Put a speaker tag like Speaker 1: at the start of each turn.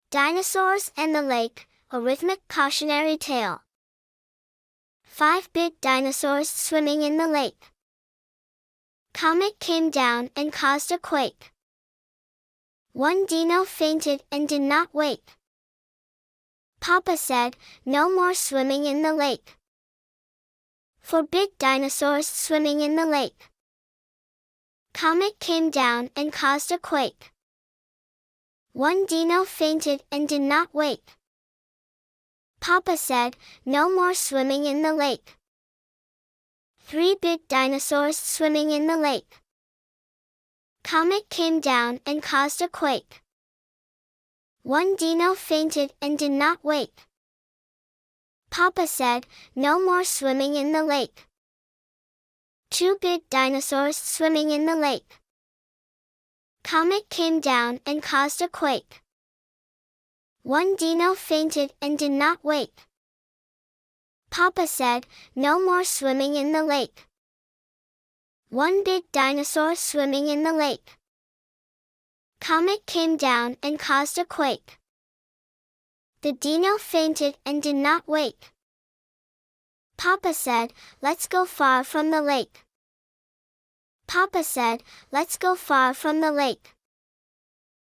Speaker 1: Dinosaurs and the Lake, a rhythmic cautionary tale. 5 big dinosaurs swimming in the lake. Comet came down and caused a quake. One dino fainted and did not wake. Papa said, "No more swimming in the lake." 4 big dinosaurs swimming in the lake. Comet came down and caused a quake. One dino fainted and did not wake. Papa said, "No more swimming in the lake." 3 big dinosaurs swimming in the lake. Comet came down and caused a quake. One dino fainted and did not wake. Papa said, "No more swimming in the lake." 2 big dinosaurs swimming in the lake. Comet came down and caused a quake. One dino fainted and did not wake. Papa said, "No more swimming in the lake." 1 big dinosaur swimming in the lake. Comet came down and caused a quake. The dino fainted and did not wake. Papa said, "Let's go far from the lake." Papa said, "Let's go far from the lake."